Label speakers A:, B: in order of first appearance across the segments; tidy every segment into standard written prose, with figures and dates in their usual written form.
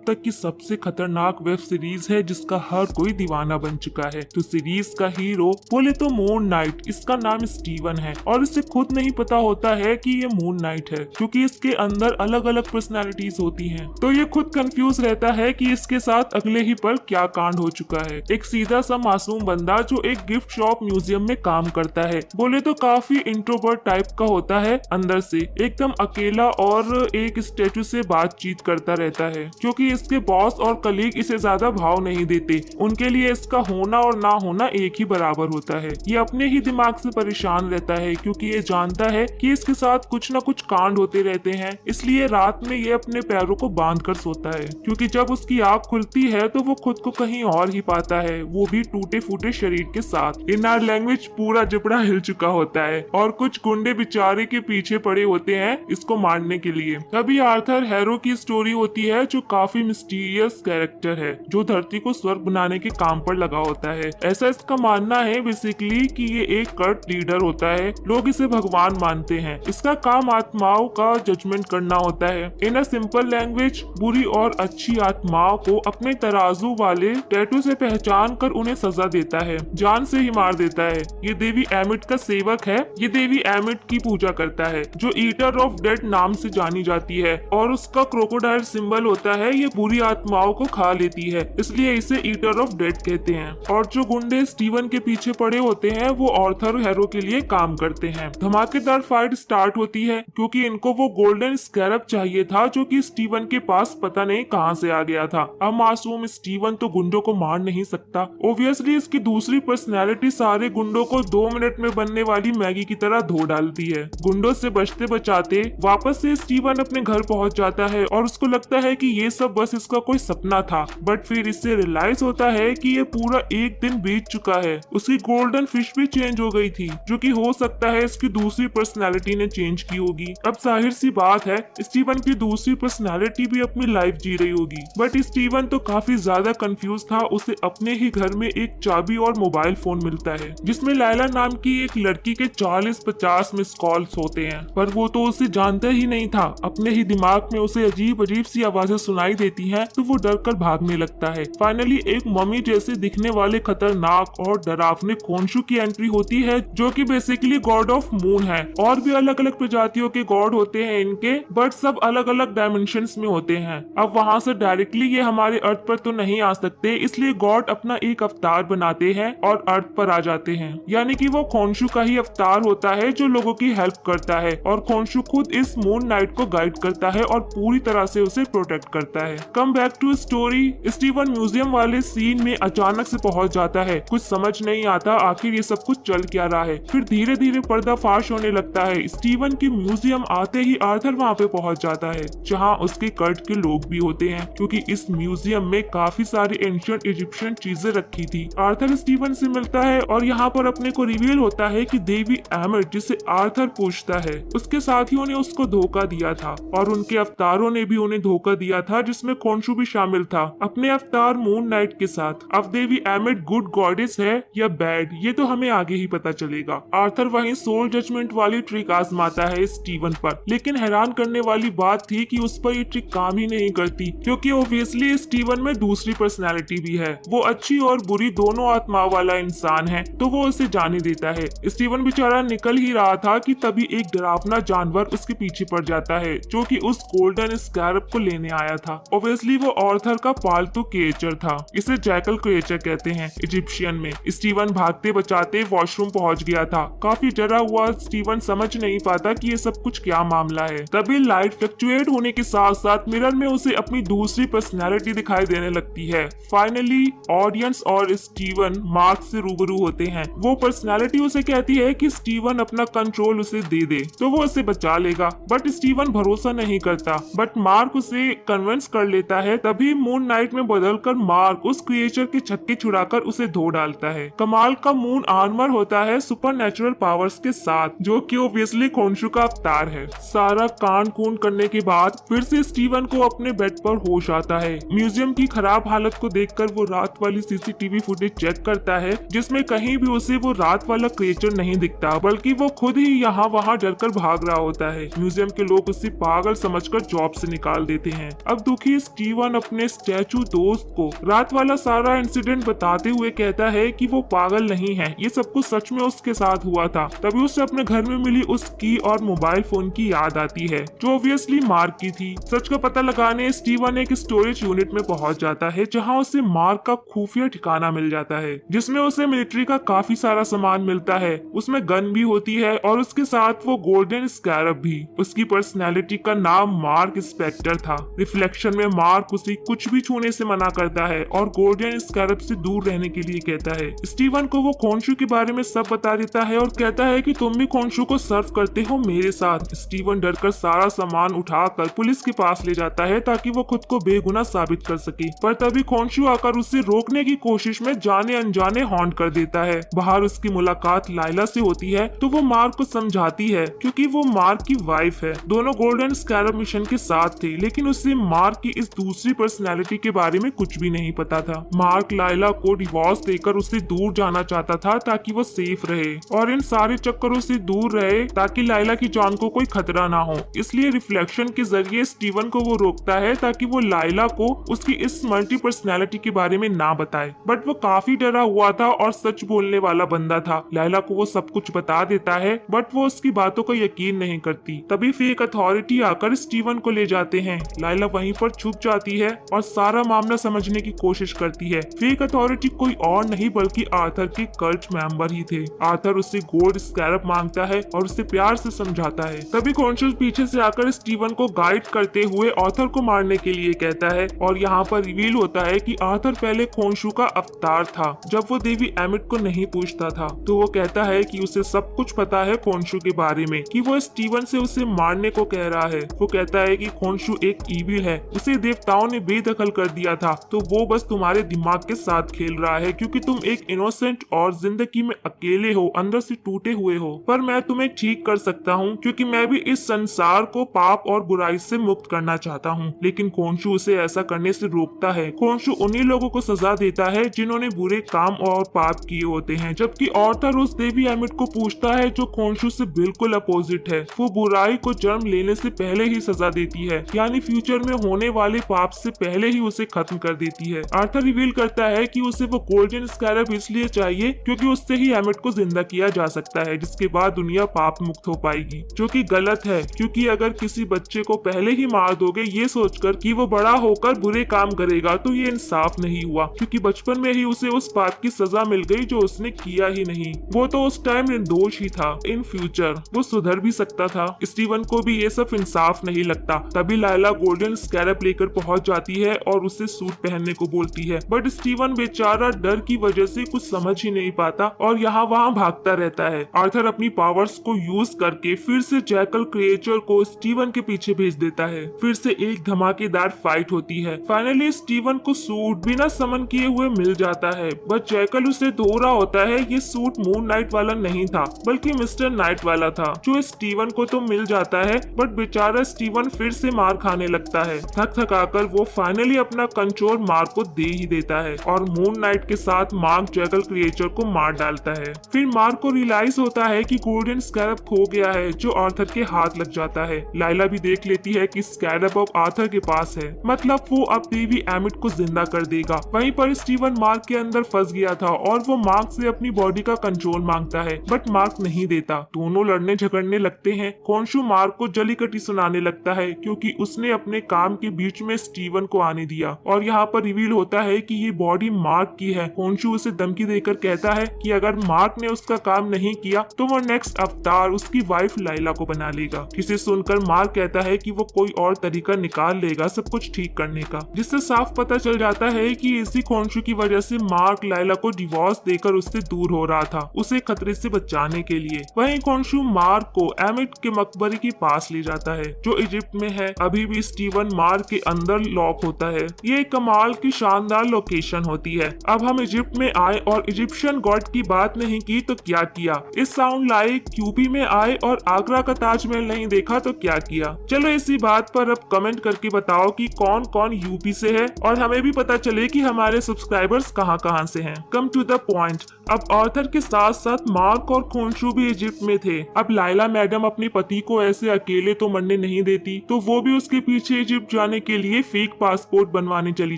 A: तक की सबसे खतरनाक वेब सीरीज है जिसका हर कोई दीवाना बन चुका है। तो सीरीज का हीरो बोले तो मून नाइट, इसका नाम स्टीवन है और इसे खुद नहीं पता होता है कि ये मून नाइट है, क्योंकि इसके अंदर अलग अलग पर्सनैलिटीज होती हैं। तो ये खुद कंफ्यूज रहता है कि इसके साथ अगले ही पल क्या कांड हो चुका है। एक सीधा सा मासूम बंदा जो एक गिफ्ट शॉप म्यूजियम में काम करता है, बोले तो काफी इंट्रोवर्ट टाइप का होता है, अंदर से एकदम अकेला और एक स्टेचू से बातचीत करता रहता है, क्योंकि इसके बॉस और कलीग इसे ज्यादा भाव नहीं देते। उनके लिए इसका होना और ना होना एक ही बराबर होता है। ये अपने ही दिमाग से परेशान रहता है, क्योंकि ये जानता है कि इसके साथ कुछ न कुछ कांड होते रहते हैं, इसलिए रात में ये अपने पैरों को बांध कर सोता है, क्योंकि जब उसकी आँख खुलती है तो वो खुद को कहीं और ही पाता है, वो भी टूटे फूटे शरीर के साथ। इन आर लैंग्वेज पूरा जबड़ा हिल चुका होता है और कुछ गुंडे बेचारे के पीछे पड़े होते हैं इसको मारने के लिए। तभी आर्थर हैरो की स्टोरी होती है, जो काफी मिस्टीरियस कैरेक्टर है, जो धरती को स्वर्ग बनाने के काम पर लगा होता है। ऐसा इसका मानना है बेसिकली कि ये एक कल्ट लीडर होता है, लोग इसे भगवान मानते हैं। इसका काम आत्माओं का जजमेंट करना होता है। इन अ सिंपल लैंग्वेज बुरी और अच्छी आत्माओं को अपने तराजू वाले टैटू से पहचान कर उन्हें सजा देता है, जान से ही मार देता है। ये देवी एमिट का सेवक है। ये देवी एमिट की पूजा करता है, जो ईटर ऑफ डेड नाम से जानी जाती है, और उसका क्रोकोडाइल सिंबल होता है। ये बुरी आत्माओं को खा लेती है, इसलिए इसे ईटर ऑफ डेड कहते हैं। और जो गुंडे स्टीवन के पीछे पड़े होते हैं वो आर्थर हैरो के लिए काम करते हैं। धमाकेदार फाइट स्टार्ट होती है, क्योंकि इनको वो गोल्डन स्कैरब चाहिए था, जो कि स्टीवन के पास पता नहीं कहां से आ गया था। अब मासूम स्टीवन तो गुंडों को मार नहीं सकता। ओब्वियसली इसकी दूसरी पर्सनैलिटी सारे गुंडों को 2 मिनट में बनने वाली मैगी की तरह धो डालती है। गुंडों से बचते बचाते वापस से स्टीवन अपने घर पहुंच जाता है और उसको लगता है कि ये सब बस इसका कोई सपना था, बट फिर इससे रियलाइज होता है कि ये पूरा एक दिन बीत चुका है। उसकी गोल्डन फिश भी चेंज हो गई थी, जो कि हो सकता है इसकी दूसरी पर्सनैलिटी ने चेंज की होगी। अब जाहिर सी बात है स्टीवन की दूसरी पर्सनैलिटी भी अपनी लाइफ जी रही होगी, बट स्टीवन तो काफी ज्यादा कंफ्यूज था। उसे अपने ही घर में एक चाबी और मोबाइल फोन मिलता है, जिसमें लैला नाम की एक लड़की के 40-50 मिस कॉल्स होते हैं, पर वो तो उसे जानता ही नहीं था। अपने ही दिमाग में उसे अजीब अजीब सी आवाजें सुनाई देती हैं, तो वो डर कर भागने लगता है। फाइनली एक मम्मी जैसे दिखने वाले खतरनाक और डरावने खोंशू की एंट्री होती है, जो कि बेसिकली गॉड ऑफ मून है। और भी अलग अलग प्रजातियों के गॉड होते हैं इनके, बट सब अलग अलग डायमेंशंस में होते हैं। अब वहाँ से डायरेक्टली ये हमारे अर्थ पर तो नहीं आ सकते, इसलिए गॉड अपना एक अवतार बनाते हैं और अर्थ पर आ जाते हैं। यानी कि वो खोंशू का ही अवतार होता है जो लोगों की हेल्प करता है, और खोंशू खुद इस मून नाइट को गाइड करता है और पूरी तरह से उसे प्रोटेक्ट करता है। Come back to story. Steven museum वाले सीन में अचानक से पहुंच जाता है। कुछ समझ नहीं आता आखिर ये सब कुछ चल क्या रहा है। फिर धीरे धीरे पर्दाफाश होने लगता है। स्टीवन के म्यूजियम आते ही आर्थर वहाँ पे पहुंच जाता है, जहाँ उसके कल्ट के लोग भी होते हैं, क्योंकि इस म्यूजियम में काफी सारी एंशिएंट इजिप्शियन चीजें रखी थी। आर्थर स्टीवन से मिलता है और यहाँ पर अपने को रिवील होता है कि देवी एमिट, जिसे आर्थर पूछता है, उसके साथियों ने उसको धोखा दिया था, और उनके अवतारों ने भी उन्हें धोखा दिया था, जिसमें खोंशू भी शामिल था, अपने अवतार मून नाइट के साथ। अब देवी एमिट गुड गॉडेस है या बैड, ये तो हमें आगे ही पता चलेगा। आर्थर वहीं सोल जजमेंट वाली ट्रिक आजमाता है स्टीवन पर, लेकिन हैरान करने वाली बात थी कि उस पर ये ट्रिक काम ही नहीं करती, क्योंकि ओब्वियसली स्टीवन में दूसरी पर्सनैलिटी भी है। वो अच्छी और बुरी दोनों आत्मा वाला इंसान है, तो वो उसे जाने देता है। स्टीवन बेचारा निकल ही रहा था कि तभी एक डरावना जानवर उसके पीछे पड़ जाता है, जो कि उस गोल्डन स्कैरब को लेने आया था। ओब्वियसली वो आर्थर का पालतू क्रिएचर था। इसे जैकल क्रिएचर कहते हैं इजिप्शियन में। स्टीवन भागते बचाते वॉशरूम पहुंच गया था। काफी डरा हुआ स्टीवन समझ नहीं पाता कि ये सब कुछ क्या मामला है। तभी लाइट फ्लक्चुएट होने के साथ साथ मिरर में उसे अपनी दूसरी पर्सनैलिटी दिखाई देने लगती है। फाइनली ऑडियंस और स्टीवन मार्क से रूबरू होते हैं। वो पर्सनैलिटी उसे कहती है कि स्टीवन अपना कंट्रोल उसे दे दे तो वो उसे बचा लेगा, बट स्टीवन भरोसा नहीं करता। बट मार्क उसे कन्विंस कर लेता है। तभी मून नाइट में बदलकर मार्क उस क्रिएचर के छक्के छुड़ाकर उसे धो डालता है। कमाल का मून आर्मर होता है सुपर नेचुरल पावर्स के साथ, जो कि ओब्वियसली खोंशू का अवतार है। सारा कांड कून करने के बाद फिर से स्टीवन को अपने बेड पर होश आता है। म्यूजियम की खराब हालत को देखकर वो रात वाली सीसीटीवी फुटेज चेक करता है, जिसमें कहीं भी उसे वो रात वाला क्रिएचर नहीं दिखता, बल्कि वो खुद ही यहाँ वहाँ डरकर भाग रहा होता है। म्यूजियम के लोग उसे पागल समझकर जॉब से निकाल देते हैं। अब दुखी कि स्टीवन अपने स्टैचू दोस्त को रात वाला सारा इंसिडेंट बताते हुए कहता है कि वो पागल नहीं है, ये सब कुछ सच में उसके साथ हुआ था। तभी उसे अपने घर में मिली उस की और मोबाइल फोन की याद आती है जो ऑब्वियसली मार्क की थी। सच का पता लगाने स्टीवन एक स्टोरेज यूनिट में पहुंच जाता है जहां उसे मार्क का खुफिया ठिकाना मिल जाता है, जिसमें उसे मिलिट्री का काफी सारा सामान मिलता है। उसमें गन भी होती है और उसके साथ वो गोल्डन स्कैरब भी। उसकी पर्सनैलिटी का नाम मार्क स्पेक्टर था। रिफ्लेक्शन में मार्क उसे कुछ भी छूने से मना करता है और गोल्डन स्कैरब से दूर रहने के लिए कहता है। स्टीवन को वो खोंशू के बारे में सब बता देता है और कहता है कि तुम भी खोंशू को सर्व करते हो मेरे साथ। स्टीवन डरकर सारा सामान उठाकर पुलिस के पास ले जाता है ताकि वो खुद को बेगुनाह साबित कर सके, पर तभी खोंशू आकर उसे रोकने की कोशिश में जाने अनजाने हॉन्ट कर देता है। बाहर उसकी मुलाकात लाइला से होती है तो वो मार्क को समझाती है क्योंकि वो मार्क की वाइफ है। दोनों गोल्डन स्कैरब मिशन के साथ थे, लेकिन उसे मार्क की इस दूसरी पर्सनैलिटी के बारे में कुछ भी नहीं पता था। मार्क लाइला को डिवोर्स देकर उससे दूर जाना चाहता था ताकि वो सेफ रहे और इन सारे चक्करों से दूर रहे ताकि लाइला की जान को कोई खतरा ना हो। इसलिए रिफ्लेक्शन के जरिए स्टीवन को वो रोकता है ताकि वो लाइला को उसकी इस मल्टी पर्सनैलिटी के बारे में ना बताए, बट वो काफी डरा हुआ था और सच बोलने वाला बंदा था। लाइला को वो सब कुछ बता देता है बट वो उसकी बातों को यकीन नहीं करती। तभी फेक अथॉरिटी आकर स्टीवन को ले जाते हैं। लाइला वहीं पर छुप जाती है और सारा मामला समझने की कोशिश करती है। फेक अथॉरिटी कोई और नहीं बल्कि आर्थर के कल्ट मेंबर ही थे। आर्थर उससे गोल्ड स्कैरब मांगता है और उसे प्यार से समझाता है। तभी कॉन्शियस पीछे से आकर स्टीवन को गाइड करते हुए आर्थर को मारने के लिए कहता है और यहाँ पर रिवील होता है कि आर्थर पहले खोंशू का अवतार था। जब वो देवी एमिट को नहीं पूछता था तो वो कहता है कि उसे सब कुछ पता है खोंशू के बारे में, कि वो स्टीवन से उसे मारने को कह रहा है। वो कहता है कि खोंशू एक ईविल है, उसे देवताओं ने बेदखल कर दिया था, तो वो बस तुम्हारे दिमाग के साथ खेल रहा है क्योंकि तुम एक इनोसेंट और जिंदगी में अकेले हो, अंदर से टूटे हुए हो। पर मैं तुम्हें ठीक कर सकता हूँ क्योंकि मैं भी इस संसार को पाप और बुराई से मुक्त करना चाहता हूँ। लेकिन खोंशू उसे ऐसा करने से रोकता है। खोंशू उन्हीं लोगों को सजा देता है जिन्होंने बुरे काम और पाप किए होते हैं, जबकि आर्थर उस देवी एमिट को पूछता है जो खोंशू से बिल्कुल अपोजिट है। वो बुराई को जन्म लेने से पहले ही सजा देती है, यानी फ्यूचर में होने वाले पाप से पहले ही उसे खत्म कर देती है। आर्थर रिवील करता है कि उसे वो गोल्डन स्कैरब इसलिए चाहिए क्योंकि उससे ही एमिट को जिंदा किया जा सकता है, जिसके बाद दुनिया पाप मुक्त हो पाएगी, जो कि गलत है क्योंकि अगर किसी बच्चे को पहले ही मार दोगे ये सोचकर कि वो बड़ा होकर बुरे काम करेगा तो ये इंसाफ नहीं हुआ, क्योंकि बचपन में ही उसे उस पाप की सजा मिल गई जो उसने किया ही नहीं। वो तो उस टाइम निर्दोष ही था। इन फ्यूचर वो सुधर भी सकता था। स्टीवन को भी ये सब इंसाफ नहीं लगता। तभी लाइला गोल्डन स्कैरब लेकर पहुंच जाती है और उसे सूट पहनने को बोलती है, बट स्टीवन बेचारा डर की वजह से कुछ समझ ही नहीं पाता और यहाँ वहाँ भागता रहता है। आर्थर अपनी पावर्स को यूज करके फिर से जैकल क्रिएचर को स्टीवन के पीछे भेज देता है। फिर से एक धमाकेदार फाइट होती है। फाइनली स्टीवन को सूट बिना समन किए हुए मिल जाता है, बट जैकल उसे धो रहा होता है ये सूट मून नाइट वाला नहीं था बल्कि मिस्टर नाइट वाला था, जो स्टीवन को तो मिल जाता है बट बेचारा स्टीवन फिर से मार खाने लगता है। थक थकाकर वो फाइनली अपना कंट्रोल मार्क को दे ही देता है और मून नाइट के साथ मार्क जैकल क्रिएचर को मार डालता है। फिर मार्क को रियलाइज होता है कि गोल्डन स्कैरब खो गया है जो आर्थर के हाथ लग जाता है। लाइला भी देख लेती है कि स्कैरब अब आर्थर के पास है, मतलब वो अब देवी एमिट को जिंदा कर देगा। वहीं पर स्टीवन मार्क के अंदर फंस गया था और वो मार्क से अपनी बॉडी का कंट्रोल मांगता है, बट मार्क नहीं देता। दोनों लड़ने झगड़ने लगते हैं। खोंशू मार्क को जलीकटी सुनाने लगता है क्योंकि उसने अपने काम के बीच में स्टीवन को आने दिया और यहाँ पर रिवील होता है कि ये बॉडी मार्क की है। खोंशू उसे धमकी देकर कहता है कि अगर मार्क ने उसका काम नहीं किया तो वो नेक्स्ट अवतार उसकी वाइफ लाइला को बना लेगा। इसे सुनकर मार्क कहता है कि वो कोई और तरीका निकाल लेगा सब कुछ ठीक करने का, जिससे साफ पता चल जाता है कि इसी खोंशू की वजह से मार्क लाइला को डिवोर्स देकर उससे दूर हो रहा था, उसे खतरे से बचाने के लिए। वहीं खोंशू मार्क को एमिट के मकबरे के पास ले जाता है जो इजिप्ट में है। अभी भी स्टीवन मार्क के अंदर लॉक होता है। ये कमाल की शानदार लोकेशन होती है। अब हम इजिप्ट में आए और इजिप्शियन गॉड की बात नहीं की तो क्या किया। इस साउंड लाइक यूपी में आए और आगरा का ताजमहल नहीं देखा तो क्या किया। चलो इसी बात पर अब कमेंट करके बताओ कि कौन कौन यूपी से है और हमें भी पता चले कि हमारे सब्सक्राइबर्स कहां कहां से हैं। Come to the point. अब आर्थर के साथ साथ मार्क और खोंशू भी इजिप्ट में थे। अब लाइला मैडम अपने पति को ऐसे अकेले तो मरने नहीं देती, तो वो भी उसके पीछे इजिप्ट जाने के लिए फेक पासपोर्ट बनवाने चली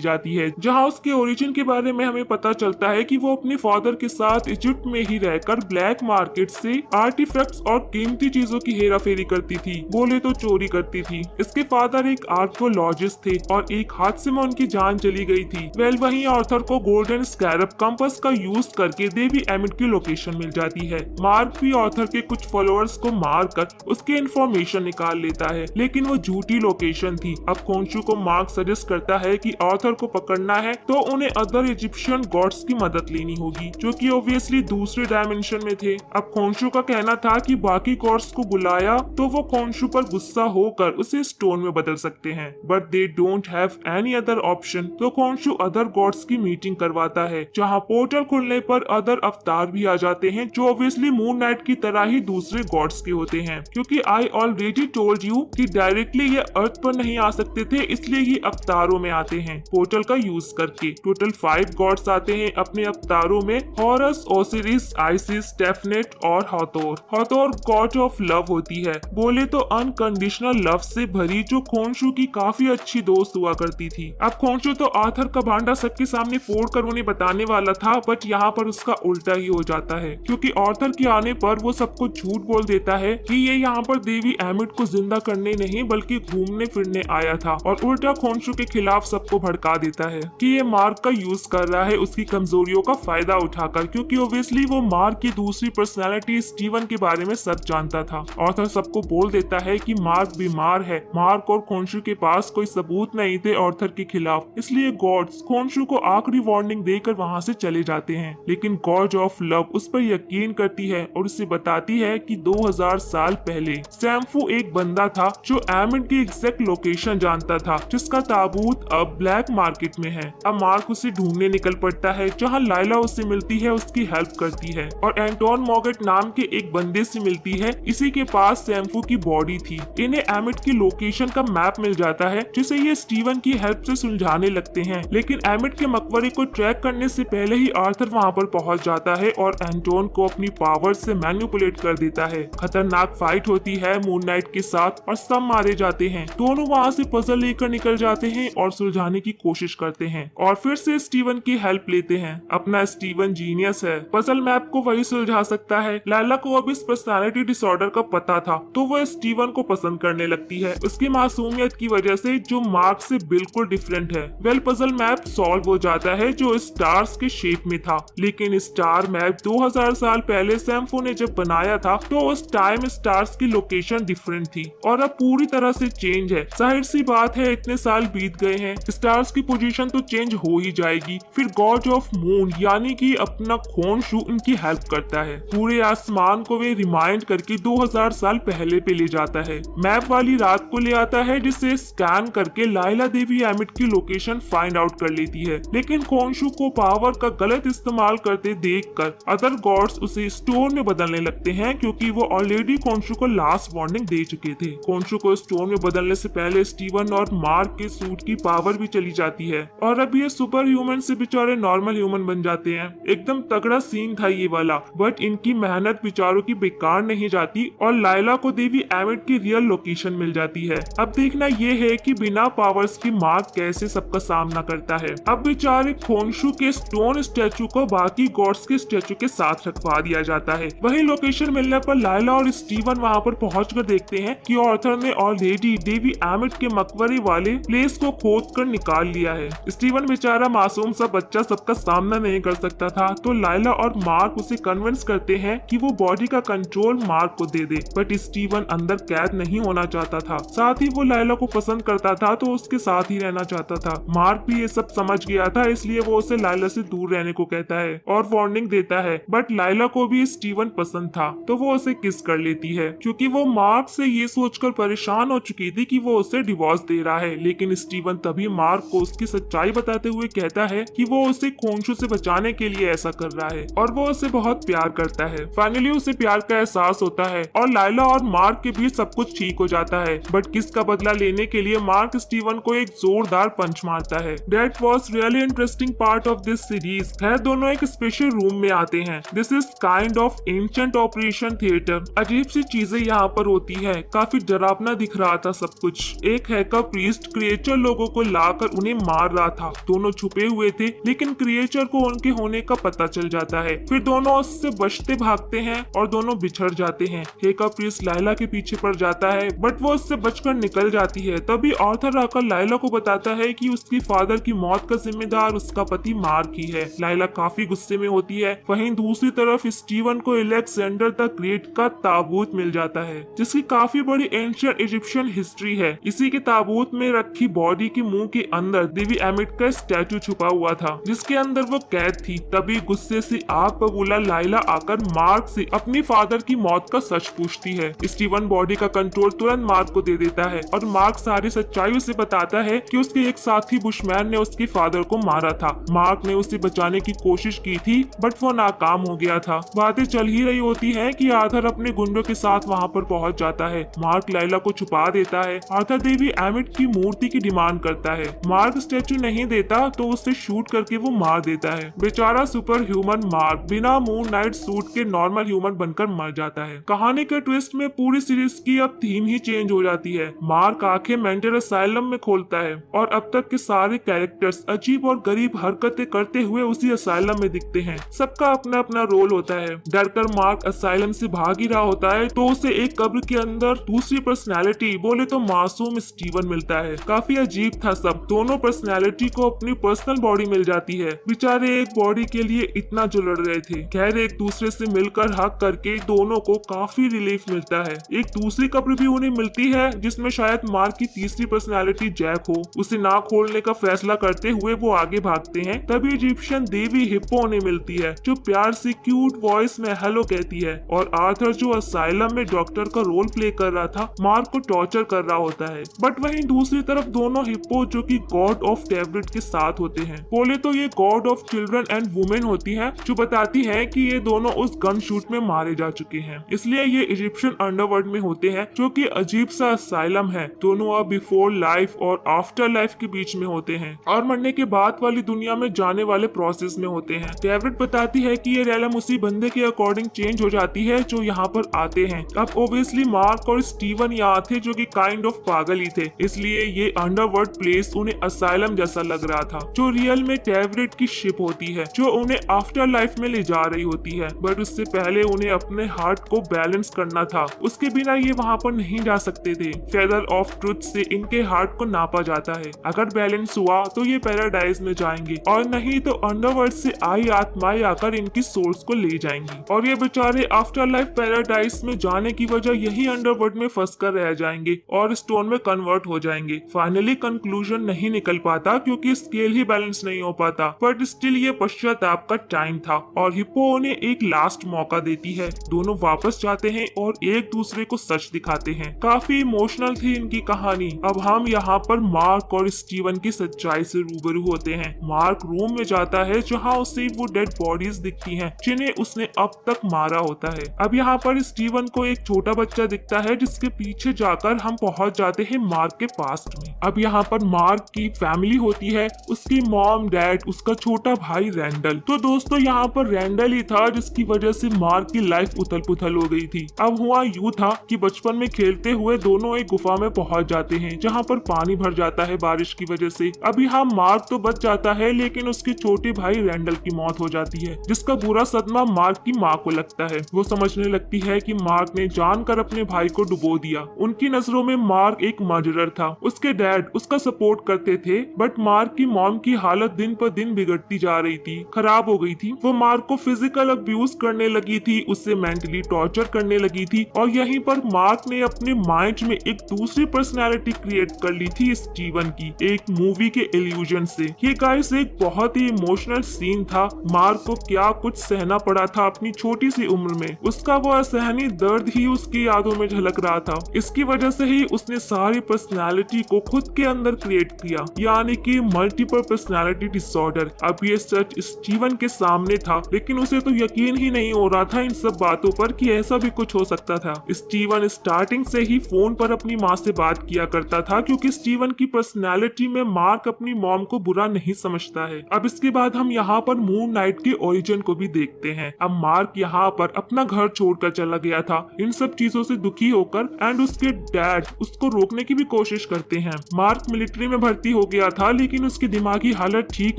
A: जाती है, जहां उसके ओरिजिन के बारे में हमें पता चलता है कि वो अपने फादर के साथ इजिप्ट में ही रहकर ब्लैक मार्केट से आर्टिफैक्ट्स और कीमती चीजों की हेरा फेरी करती थी, बोले तो चोरी करती थी। इसके फादर एक आर्कियोलॉजिस्ट थे और एक हादसे में उनकी जान चली गई थी। वहीं आर्थर को गोल्डन स्कैरब कंपास का यूज करके देवी एमिट की लोकेशन मिल जाती है। मार्क भी आर्थर के कुछ फॉलोअर्स को मारकर उसके इंफॉर्मेशन निकाल लेता है, लेकिन वो झूठी लोकेशन थी। अब खोंशू को मार्क सजेस्ट करता है कि आर्थर को पकड़ना है तो उन्हें अदर इजिप्शियन गॉड्स की मदद लेनी होगी, जो कि ऑब्वियसली दूसरे डायमेंशन में थे। अब खोंशू का कहना था कि बाकी गॉड्स को बुलाया तो वो खोंशू पर गुस्सा होकर उसे स्टोन में बदल सकते हैं, but they don't have any other option. तो खोंशू अदर गॉड्स की मीटिंग करवाता है, जहां पोर्टल खुलने पर अदर अवतार भी आ जाते हैं, जो ऑब्वियसली मून नाइट की तरह ही दूसरे गॉड्स के होते हैं। क्योंकि आई ऑलरेडी टोल्ड यू कि डायरेक्टली ये अर्थ पर नहीं आ सकते थे, इसलिए ये अवतारों में आते हैं पोर्टल का यूज करके। टोटल 5 गॉड्स आते हैं अपने अवतारों में, हॉरस, ओसिरिस, आइसिस, टेफनेट और हाथोर। हाथोर गॉड ऑफ लव होती है, बोले तो अनकंडीशनल लव से भरी, जो खोंशू की काफी अच्छी दोस्त हुआ करती थी। अब खोंशू तो आर्थर का भांडा सबके सामने फोड़कर उन्हें बताने वाला था, बट यहाँ पर उसका उल्टा ही हो जाता है, क्योंकि आर्थर के आने पर वो सबको झूठ बोल देता है कि ये यहाँ पर देवी एमिट को जिंदा करने नहीं बल्कि घूमने फिरने आया था, और उल्टा खोंशू के खिलाफ सबको भड़का देता है कि ये मार्क का यूज कर रहा है उसकी कमजोरियों का फायदा उठाकर, क्योंकि ऑब्वियसली वो मार्क की दूसरी पर्सनैलिटी स्टीवन के बारे में सब जानता था। आर्थर सबको बोल देता है कि मार्क बीमार है। मार्क और खोंशू के पास कोई सबूत नहीं थे आर्थर के खिलाफ, इसलिए गॉड्स खोंशू को आखिरी वार्निंग देकर वहाँ से चले जाते हैं। लेकिन गॉड ऑफ लव उस पर यकीन करती है और उसे बताती है कि 2000 साल पहले सैम्फू एक बंदा था जो एमिट की एग्जैक्ट लोकेशन जानता था, जिसका ताबूत अब ब्लैक मार्केट में है। अब मार्क उसे ढूंढने निकल पड़ता है, जहाँ लाइला उससे मिलती है, उसकी हेल्प करती है और एंटोन मॉगेट नाम के एक बंदे से मिलती है। इसी के पास सैम्फू की बॉडी थी। इन्हें एमिट की लोकेशन का मैप मिल जाता है, जिसे ये स्टीवन की हेल्प से सुलझाने लगते हैं। लेकिन एमिट के मकबरे को ट्रैक करने से पहले ही आर्थर वहाँ पर पहुँच जाता है और एंटोन को अपनी पावर से मैनिपुलेट कर देता है। खतरनाक फाइट होती है मून नाइट के साथ और सब मारे जाते हैं। दोनों वहाँ से पजल लेकर निकल जाते हैं और सुलझाने की कोशिश करते हैं और फिर से स्टीवन की हेल्प लेते हैं। अपना स्टीवन जीनियस है, पजल मैप को वही सुलझा सकता है। लाइला को अब इस पर्सनालिटी डिसऑर्डर का पता था, तो वो स्टीवन को पसंद करने लगती है उसकी मासूमियत की वजह से, जो मार्क से बिल्कुल डिफरेंट है। पजल मैप सॉल्व हो जाता है जो स्टार्स के शेप में था, लेकिन स्टार मैप 2000 साल पहले सैम्फू ने जब बनाया था तो उस टाइम स्टार्स की लोकेशन डिफरेंट थी और अब पूरी तरह से चेंज है। जाहिर सी बात है, इतने साल बीत गए हैं, स्टार्स की पोजीशन तो चेंज हो ही जाएगी। फिर गॉड ऑफ मून यानी कि अपना खोंशू उनकी हेल्प करता है। पूरे आसमान को वे रिमाइंड करके 2000 साल पहले पे ले जाता है। मैप वाली रात को ले आता है, जिसे स्कैन करके लाइला देवी एमिट की लोकेशन फाइंड आउट कर लेती है। लेकिन खोंशू को पावर का गलत इस्तेमाल करते देखकर अदर गॉड्स उसे स्टोन में बदलने लगते हैं, क्योंकि वो ऑलरेडी खोंशू को लास्ट वार्निंग दे चुके थे। खोंशू को स्टोन में बदलने से पहले स्टीवन और मार्क के सूट की पावर भी चली जाती है और अब ये सुपर ह्यूमन से बेचारे नॉर्मल ह्यूमन बन जाते हैं। एकदम तगड़ा सीन था ये वाला, बट इनकी मेहनत बेचारों की बेकार नहीं जाती और लाइला को देवी एमिट की रियल लोकेशन मिल जाती है। अब देखना ये है कि बिना पावर्स की मार्क कैसे सबका सामना करता है। अब बेचारे खोंशू के स्टोन स्टैचू को बाकी गॉड्स के स्टैचू के साथ रखवा दिया जाता है। वही लोकेशन मिलने पर लाइला और स्टीवन वहाँ पर पहुंचकर देखते हैं कि आर्थर ने ऑलरेडी देवी एमिट के मकबरे वाले प्लेस को खोद कर निकाल लिया है। स्टीवन बेचारा मासूम सा बच्चा सबका सामना नहीं कर सकता था, तो लाइला और मार्क उसे कन्विंस करते हैं कि वो बॉडी का कंट्रोल मार्क को दे दे, बट स्टीवन अंदर कैद नहीं होना चाहता था। साथ ही वो लाइला को पसंद करता था, तो उसके साथ ही रहना चाहता था। मार्क भी ये सब समझ गया था, इसलिए वो उसे लाइला से दूर रहने को कहता है और वार्निंग देता है, बट लाइला को भी स्टीवन पसंद था, तो वो उसे किस कर लेती है, क्योंकि वो मार्क से ये सोचकर परेशान हो चुकी थी कि वो उसे डिवोर्स दे रहा है। लेकिन स्टीवन तभी मार्क को उसकी सच्चाई बताते हुए कहता है कि वो उसे खोंशू से बचाने के लिए ऐसा कर रहा है और वो उसे बहुत प्यार करता है। फाइनली उसे प्यार का एहसास होता है और लाइला और मार्क के बीच सब कुछ ठीक हो जाता है, बट किसका बदला लेने के लिए मार्क स्टीवन को एक जोरदार पंच मारता है। That was really interesting part of this series. है दोनों एक स्पेशल रूम में आते हैं। This is kind of ancient operation theatre. अजीब सी चीजें यहाँ पर होती है, काफी डरावना दिख रहा था सब कुछ। एक हैकर प्रीस्ट क्रिएचर लोगों को लाकर उन्हें मार रहा था। दोनों छुपे हुए थे, लेकिन क्रिएचर को उनके होने का पता चल जाता है। फिर दोनों उससे बचते भागते हैं और दोनों बिछड़ जाते हैं। हेका प्रीस्ट लाइला के पीछे पड़ जाता है, बट वो उससे बचकर निकल जाती है। तभी आर्थर आकर लाइला को बताता है कि उसकी फादर की मौत का जिम्मेदार उसका पति मार्क ही है। लाइला काफी गुस्से में होती है। वहीं दूसरी तरफ स्टीवन को अलेक्जेंडर द ग्रेट का ताबूत मिल जाता है, जिसकी काफी बड़ी एंशिएंट इजिप्शियन हिस्ट्री है। इसी के ताबूत में रखी बॉडी के मुंह के अंदर देवी एमिट का स्टैचू छुपा हुआ था, जिसके अंदर वो कैद थी। तभी गुस्से से आग बबूला लाइला आकर मार्क से अपनी फादर की मौत का सच पूछती है। स्टीवन बॉडी का कंट्रोल तुरंत मार्क को दे देता है और मार्क सारी सच्चाई उसे बताता है कि उसके एक साथी बुशमैन ने उसके फादर को मारा था। मार्क ने उसे बचाने की कोशिश की थी, बट वो नाकाम हो गया था। बातें चल ही रही होती है कि आर्थर अपने गुंडों के साथ वहां पर पहुंच जाता है। मार्क लाइला को छुपा देता है। आर्थर देवी एमिट की मूर्ति की डिमांड करता है। मार्क स्टैचू नहीं देता तो उसे शूट करके वो मार देता है। बेचारा सुपर ह्यूमन मार्क बिना मून नाइट सूट के नॉर्मल ह्यूमन बनकर मर जाता है। कहानी के ट्विस्ट में पूरी सीरीज की अब थीम ही चेंज हो जाती है। मार्क आंखें मेंटल असाइलम में खोलता है और अब तक के सारे कैरेक्टर्स अजीब और गरीब हरकतें करते हुए उसी असाइलम में दिखते हैं। सबका अपना अपना रोल होता है। डरकर मार्क असाइलम से भाग ही रहा होता है तो उसे एक कब्र के अंदर दूसरी पर्सनैलिटी, बोले तो मासूम स्टीवन मिलता है। काफी अजीब था सब। दोनों पर्सनैलिटी को अपनी पर्सनल बॉडी मिल जाती है। बेचारे एक बॉडी के लिए इतना जो लड़ रहे थे। खैर एक दूसरे से मिलकर हक करके दोनों को काफी रिलीफ मिलता है। एक दूसरी कब्र भी उन्हें मिलती है जिसमें शायद मार्क की तीसरी पर्सनैलिटी जैक हो। उसे ना खोलने का फैसला करते हुए वो आगे भागते हैं। तभी इजिप्शियन देवी हिप्पो उन्हें मिलती है, जो प्यार से क्यूट वॉइस में हेलो कहती है। और आर्थर जो असाइलम में डॉक्टर का रोल प्ले कर रहा था, मार्क को टॉर्चर कर रहा होता है। बट वहीं दूसरी तरफ दोनों हिप्पो जो कि गॉड ऑफ टेवरेट के साथ होते हैं। बोले तो ये God of children and women होती है, जो बताती है कि ये दोनों उस गन शूट में मारे जा चुके हैं। इसलिए ये इजिप्शियन अंडरवर्ल्ड में होते हैं, जो कि अजीब सा असाइलम है। दोनों अब बिफोर लाइफ और आफ्टर लाइफ के बीच में होते हैं और मरने के बाद वाली दुनिया में जाने वाले प्रोसेस में होते हैं। टेवरेट बताती है कि ये रैलम उसी बंदे के अकॉर्डिंग चेंज हो जाती है जो यहाँ पर आते हैं। अब ओब्वियसली मार्क और स्टीवन यहाँ थे जो कि काइंड ऑफ पागल ही थे, इसलिए ये अंडरवर्ल्ड प्लेस उन्हें असाइलम जैसा लग रहा था, जो रियल में टेवरेट की शिप होती है, जो उन्हें आफ्टर लाइफ में ले जा रही होती है। बट उससे पहले उन्हें अपने हार्ट को बैलेंस करना था, उसके बिना ये वहाँ पर नहीं जा सकते थे। फेदर ऑफ ट्रुथ से इनके हार्ट को नापा जाता है। अगर बैलेंस हुआ तो ये पैराडाइज में जाएंगे और नहीं तो अंडरवर्ल्ड से आई आत्माएं आकर इनकी सोल्स को ले जाएंगी और ये बेचारे आफ्टर लाइफ पैराडाइज में जाने की वजह यही अंडरवर्ल्ड में फंस कर रह जाएंगे और स्टोन में कन्वर्ट हो जाएंगे। फाइनली कंक्लूजन नहीं निकल पाता क्योंकि स्केल ही बैलेंस नहीं हो पाता, बट स्टिल ये पश्चाताप का टाइम था और हिप्पो उन्हें एक लास्ट मौका देती है। दोनों वापस जाते हैं और एक दूसरे को सच दिखाते हैं। काफी इमोशनल थी इनकी कहानी। अब हम यहाँ पर मार्क और स्टीवन की सच्चाई से रूबरू होते हैं। मार्क रूम में जाता है जहाँ उसे वो डेड बॉडीज दिखती हैं जिन्हें उसने अब तक मारा होता है। अब यहाँ पर स्टीवन को एक छोटा बच्चा दिखता है जिसके पीछे जाकर हम पहुंच जाते हैं मार्क के पास्ट में। अब यहाँ पर मार्क की फैमिली होती है, उसकी मॉम, डैड, उसका छोटा भाई रैंडल। तो दोस्तों यहाँ पर रैंडल ही था जिसकी वजह से मार्क की लाइफ उथल पुथल हो गई थी। अब हुआ यूं था कि बचपन में खेलते हुए दोनों एक गुफा में पहुंच जाते हैं जहाँ पर पानी भर जाता है बारिश की वजह से। अब यहाँ मार्क तो बच जाता है लेकिन उसके छोटे भाई रैंडल की मौत हो जाती है, जिसका बुरा सदमा मार्क की माँ को लगता है। वो समझने लगती है कि मार्क ने जानकर अपने भाई को डुबो दिया। उनकी नजरों में मार्क एक मर्डरर था। उसके डैड उसका सपोर्ट करते थे, बट मार्क की मॉम की हालत दिन पर दिन बिगड़ती जा रही थी, खराब हो गई थी। वो मार्क को फिजिकल अब्यूज करने लगी थी, उससे मेंटली टॉर्चर करने लगी थी और यहीं पर मार्क ने अपने माइंड में एक दूसरी पर्सनैलिटी क्रिएट कर ली थी स्टीवन की, एक मूवी के इल्यूजन से। ये गाइस एक बहुत ही इमोशनल सीन था। मार्क को क्या कुछ सहना पड़ा था अपनी छोटी सी उम्र में। उसका वो असहनीय दर्द ही उसकी यादों में झलक रहा था। इसकी वजह से ही उसने सारी पर्सनैलिटी को खुद के अंदर क्रिएट किया, यानी कि मल्टीपल पर्सनैलिटी डिसऑर्डर। अब ये सच स्टीवन के सामने था, लेकिन उसे तो यकीन ही नहीं हो रहा था इन सब बातों पर कि ऐसा भी कुछ हो सकता था। स्टीवन स्टार्टिंग से ही फोन पर अपनी माँ से बात किया करता था, क्योंकि स्टीवन की पर्सनैलिटी में मार्क अपनी मॉम को बुरा नहीं समझता है। अब इसके बाद हम यहाँ पर मून नाइट के ओरिजिन को भी देखते हैं। अब मार्क यहाँ पर अपना घर छोड़कर चला गया था इन सब चीजों से दुखी होकर, एंड उसके डैड उसको रोकने की भी कोशिश कोशिश करते हैं। मार्क मिलिट्री में भर्ती हो गया था, लेकिन उसकी दिमागी हालत ठीक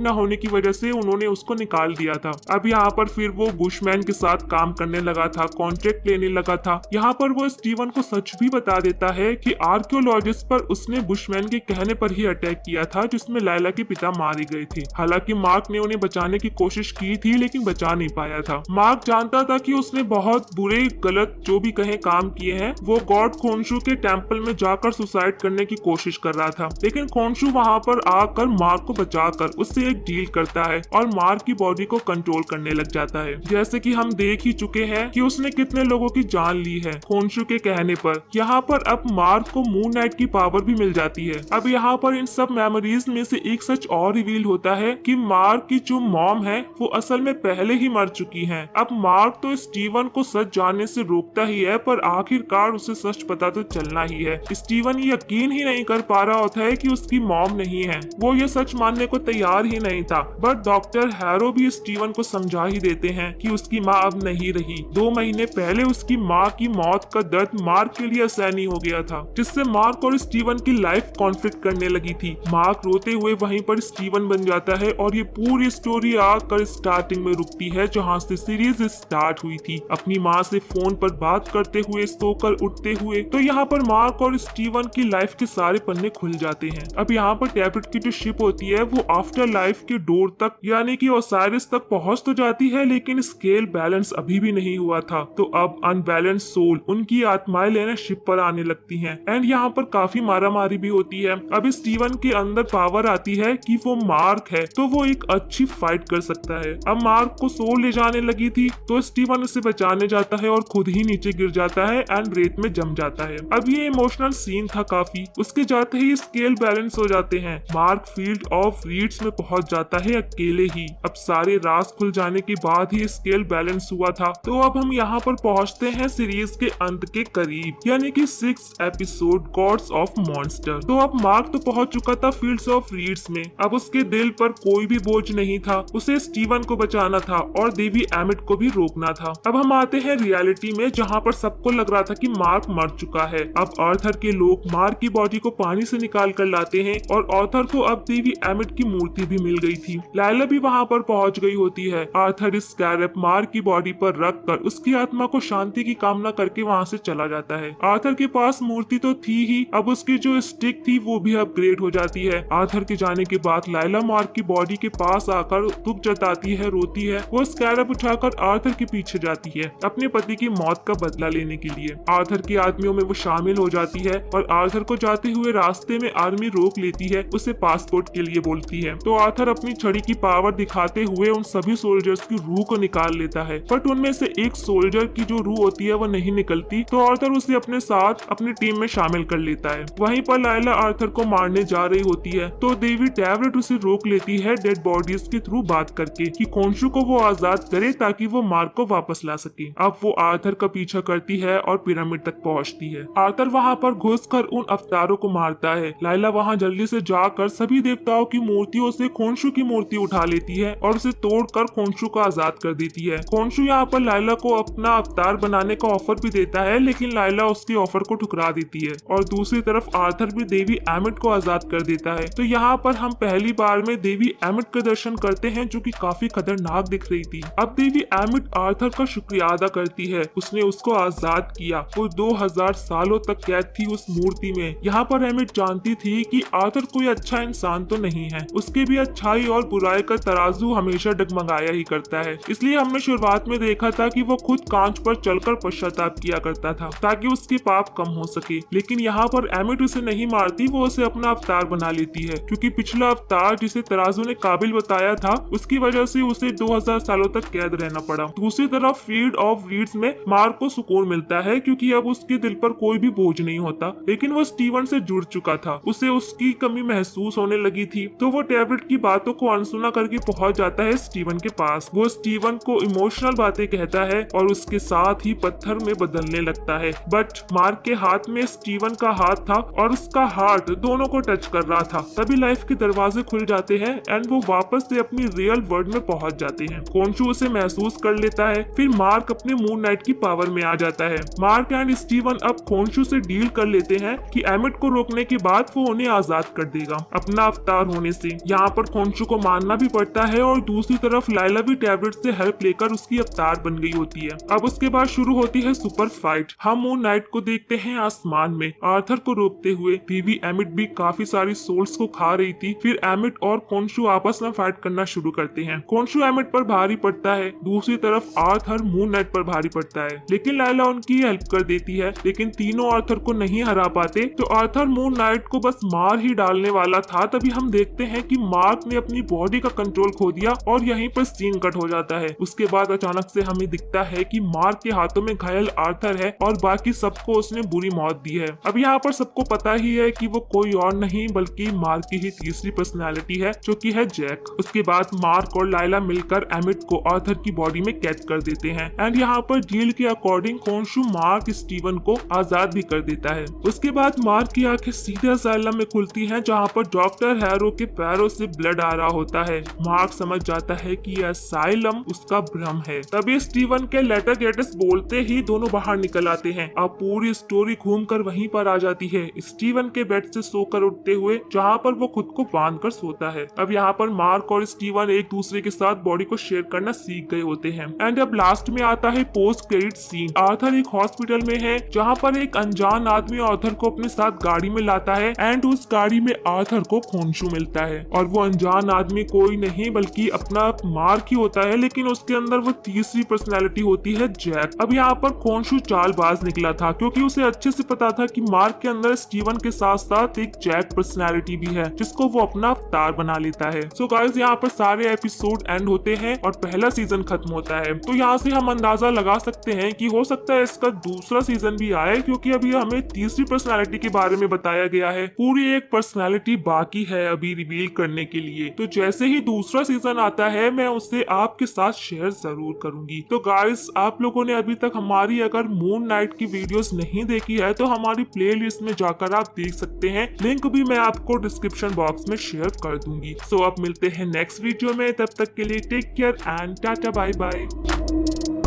A: न होने की वजह से उन्होंने उसको निकाल दिया था। अब यहाँ पर फिर वो बुशमैन के साथ काम करने लगा था, कॉन्ट्रैक्ट लेने लगा था। यहाँ पर वो स्टीवन को सच भी बता देता है कि आर्कियोलॉजिस्ट पर उसने बुशमैन के कहने पर ही अटैक किया था, जिसमें लायला के पिता मारे गए थे। हालांकि मार्क ने उन्हें बचाने की कोशिश की थी, लेकिन बचा नहीं पाया था। मार्क जानता था कि उसने बहुत बुरे गलत जो भी कहे काम किए हैं। वो गॉड खोंशू के टेम्पल में जाकर सुसाइड करने की कोशिश कर रहा था, लेकिन खोंशू वहाँ पर आकर मार्क को बचाकर उससे एक डील करता है और मार्क की बॉडी को कंट्रोल करने लग जाता है। जैसे कि हम देख ही चुके हैं कि उसने कितने लोगों की जान ली है खोंशू के कहने पर। यहाँ पर अब मार्क को मून नाइट की पावर भी मिल जाती है। अब यहाँ पर इन सब मेमोरीज में से एक सच और रिवील होता है कि मार्क की जो मॉम है वो असल में पहले ही मर चुकी हैं। अब मार्क तो स्टीवन को सच जानने से रोकता ही है, पर आखिरकार उसे सच पता तो चलना ही है। स्टीवन यकीन ही नहीं कर पा रहा होता है कि उसकी मॉम नहीं है। वो ये सच मानने को तैयार ही नहीं था, बट डॉक्टर हैरो भी स्टीवन को समझा ही देते हैं कि उसकी माँ अब नहीं रही। 2 महीने पहले उसकी माँ की मौत का दर्द मार्क के लिए असहनीय हो गया था, जिससे मार्क और स्टीवन की लाइफ कॉन्फ्लिक्ट करने लगी थी। मार्क रोते हुए वहीं पर स्टीवन बन जाता है और ये पूरी स्टोरी आकर स्टार्टिंग में रुकती है, जहाँ से सीरीज स्टार्ट हुई थी, अपनी माँ से फोन पर बात करते हुए, सोकर उठते हुए। तो यहाँ पर मार्क और स्टीवन की लाइफ के सारे पन्ने खुल जाते हैं। अब यहाँ पर टैबलेट की जो शिप होती है वो आफ्टर लाइफ के डोर तक यानी कि ओसाइरिस तक पहुंच तो जाती है, लेकिन स्केल बैलेंस अभी भी नहीं हुआ था। तो अब अनबैलेंस सोल उनकी आत्माएं लेने शिप पर आने लगती हैं एंड यहाँ पर काफी मारामारी भी होती है। अब स्टीवन के अंदर पावर आती है कि वो मार्क है तो वो एक अच्छी फाइट कर सकता है। अब मार्क को सोल ले जाने लगी थी तो स्टीवन उसे बचाने जाता है और खुद ही नीचे गिर जाता है एंड रेत में जम जाता है। अब ये इमोशनल सीन था काफी। उसके जाते ही स्केल बैलेंस हो जाते हैं। मार्क फील्ड ऑफ रीड्स में पहुंच जाता है अकेले ही। अब सारे राज खुल जाने के बाद ही स्केल बैलेंस हुआ था। तो अब हम यहाँ पर पहुँचते हैं सीरीज के अंत के करीब, यानी कि 6th episode God's of monster. तो अब मार्क तो पहुंच चुका था फील्ड्स ऑफ रीड्स में। अब उसके दिल पर कोई भी बोझ नहीं था। उसे स्टीवन को बचाना था और देवी एमिट को भी रोकना था। अब हम आते हैं रियलिटी में, जहाँ पर सबको लग रहा था कि मार्क मर चुका है। अब आर्थर के लोग मार्क की बॉडी को पानी से निकाल कर लाते हैं और आर्थर को अब देवी एमिट की मूर्ति भी मिल गई थी। लायला भी वहाँ पर पहुँच गई होती है। आर्थर इस स्कैरब मार्क की बॉडी पर रख कर उसकी आत्मा को शांति की कामना करके वहाँ से चला जाता है। आर्थर के पास मूर्ति तो थी ही, अब उसकी जो स्टिक थी वो भी अपग्रेड हो जाती है। आर्थर के जाने के बाद लायला मार्क की बॉडी के पास आकर दुख जताती है, रोती है। वो स्कैरब उठाकर आर्थर के पीछे जाती है अपने पति की मौत का बदला लेने के लिए। आर्थर की आदमियों में वो शामिल हो जाती है और आर्थर को जाते हुए रास्ते में आर्मी रोक लेती है, उसे पासपोर्ट के लिए बोलती है। तो आर्थर अपनी छड़ी की पावर दिखाते हुए उन सभी सोल्जर्स की रूह को निकाल लेता है, बट उनमें से एक सोल्जर की जो रूह होती है वो नहीं निकलती। तो आर्थर उसे अपने साथ अपनी टीम में शामिल कर लेता है। वहीं पर लायला आर्थर को मारने जा रही होती है तो देवी टैबलेट उसे रोक लेती है डेड बॉडीज के थ्रू बात करके कि खोंशू को वो आजाद करे ताकि वो मार्क को वापस ला सके। अब वो आर्थर का पीछा करती है और पिरामिड तक पहुंचती है। आर्थर वहां पर घुसकर उन अवतारों को मारता है। लायला वहां जल्दी से जाकर सभी देवताओं की मूर्तियों से खोंशू की मूर्ति उठा लेती है और उसे तोड़कर खोंशू को आजाद कर देती है। खोंशू यहाँ पर लायला को अपना अवतार बनाने का ऑफर भी देता है, लेकिन लायला उसके ऑफर को ठुकरा देती है और दूसरी तरफ आर्थर भी देवी एमिट को आजाद कर देता है। तो यहाँ पर हम पहली बार में देवी एमिट के दर्शन करते हैं, जो कि काफी खतरनाक दिख रही थी। अब देवी एमिट आर्थर का शुक्रिया अदा करती है, उसने उसको आजाद किया। वो 2000 सालों तक कैद थी उस मूर्ति में। यहाँ पर एमिट जानती थी कि आर्थर कोई अच्छा इंसान तो नहीं है, उसके भी अच्छाई और बुराई का तराजू हमेशा डगमगाया ही करता है। इसलिए हमने शुरुआत में देखा था कि वो खुद कांच पर चलकर पश्चाताप किया करता था ताकि उसके पाप कम हो सके। लेकिन यहाँ पर एमिट उसे नहीं मारती, वो उसे अपना अवतार बना लेती है, क्योंकि पिछला अवतार जिसे तराजू ने काबिल बताया था उसकी वजह से उसे 2000 सालों तक कैद रहना पड़ा। दूसरी तरफ फील्ड ऑफ रीड्स में मार्क को सुकून मिलता है, क्योंकि अब उसके दिल पर कोई भी बोझ नहीं होता। लेकिन वो स्टीवन से जुड़ चुका था, उसे उसकी कमी महसूस होने लगी थी। तो वो टैबलेट की बातों को अनसुना करके पहुंच जाता है स्टीवन के पास। वो स्टीवन को इमोशनल बातें कहता है और उसके साथ ही पत्थर में बदलने लगता है। बट मार्क के हाथ में स्टीवन का हाथ था और उसका हार्ट दोनों को टच कर रहा था। तभी लाइफ के दरवाजे खुल जाते हैं एंड वो वापस से अपनी रियल वर्ल्ड में पहुंच जाते हैं। खोंशू उसे महसूस कर लेता है। फिर मार्क अपने मून नाइट की पावर में आ जाता है। मार्क एंड स्टीवन अब खोंशू से डील कर लेते हैं कि एमिट एमिट को रोकने के बाद वो उन्हें आजाद कर देगा अपना अवतार होने से। यहाँ पर खोंशू को मारना भी पड़ता है और दूसरी तरफ लाइला भी टैबलेट से हेल्प लेकर उसकी अवतार बन गई होती है। अब उसके बाद शुरू होती है सुपर फाइट। हम मून नाइट को देखते हैं आसमान में आर्थर को रोकते हुए। बीवी एमिट भी काफी सारी सोल्स को खा रही थी। फिर एमिट और खोंशू आपस में फाइट करना शुरू करते हैं। खोंशू एमिट पर भारी पड़ता है, दूसरी तरफ आर्थर मून नाइट पर भारी पड़ता है, लेकिन लाइला उनकी हेल्प कर देती है। लेकिन तीनों आर्थर को नहीं हरा पाते, तो आर्थर मून नाइट को बस मार ही डालने वाला था। तभी हम देखते हैं कि मार्क ने अपनी बॉडी का कंट्रोल खो दिया और यहीं पर सीन कट हो जाता है। उसके बाद अचानक से हमें दिखता है कि मार्क के हाथों में घायल आर्थर है और बाकी सबको उसने बुरी मौत दी है। अब यहाँ पर सबको पता ही है कि वो कोई और नहीं बल्कि मार्क की ही तीसरी पर्सनैलिटी है, जो कि है जैक। उसके बाद मार्क और लाइला मिलकर एमिट को आर्थर की बॉडी में कैद कर देते हैं एंड यहाँ पर डील के अकॉर्डिंग खोंशू मार्क स्टीवन को आजाद भी कर देता है। उसके बाद मार्क की आंखें सीधे असाइलम में खुलती हैं, जहाँ पर डॉक्टर हैरो के पैरों से ब्लड आ रहा होता है। मार्क समझ जाता है कि यह असाइलम उसका भ्रम है। तभी स्टीवन के लेटर गेटस बोलते ही दोनों बाहर निकल आते हैं। अब पूरी स्टोरी घूमकर वहीं पर आ जाती है, स्टीवन के बेड से सोकर उठते हुए, जहाँ पर वो खुद को बांध कर सोता है। अब यहाँ पर मार्क और स्टीवन एक दूसरे के साथ बॉडी को शेयर करना सीख गए होते हैं। एंड अब लास्ट में आता है पोस्ट क्रेडिट सीन। आर्थर एक हॉस्पिटल में है, जहाँ पर एक अनजान आदमी आर्थर को अपने साथ गाड़ी में लाता है एंड उस गाड़ी में आर्थर को खोंशू मिलता है। और वो अनजान आदमी कोई नहीं बल्कि अपना मार्क ही होता है, लेकिन उसके अंदर वो तीसरी पर्सनैलिटी होती है जैक। अब यहाँ पर खोंशू चालबाज निकला था, क्योंकि उसे अच्छे से पता था कि मार्क के अंदर स्टीवन के साथ साथ एक जैक पर्सनैलिटी भी है, जिसको वो अपना अवतार बना लेता है। सो गाइस, यहाँ पर सारे एपिसोड एंड होते हैं और पहला सीजन खत्म होता है। तो यहाँ से हम अंदाजा लगा सकते हैं कि हो सकता है इसका दूसरा सीजन भी आए, क्योंकि अभी हमें तीसरी पर्सनैलिटी के बारे में बताया गया है। पूरी एक पर्सनैलिटी बाकी है अभी रिवील करने के लिए। तो जैसे ही दूसरा सीजन आता है मैं उसे आपके साथ शेयर जरूर करूंगी। तो गाइस, आप लोगों ने अभी तक हमारी अगर मून नाइट की वीडियोस नहीं देखी है तो हमारी प्लेलिस्ट में जाकर आप देख सकते हैं। लिंक भी मैं आपको डिस्क्रिप्शन बॉक्स में शेयर कर दूंगी। सो अब मिलते हैं नेक्स्ट वीडियो में, तब तक के लिए take care and tata bye bye.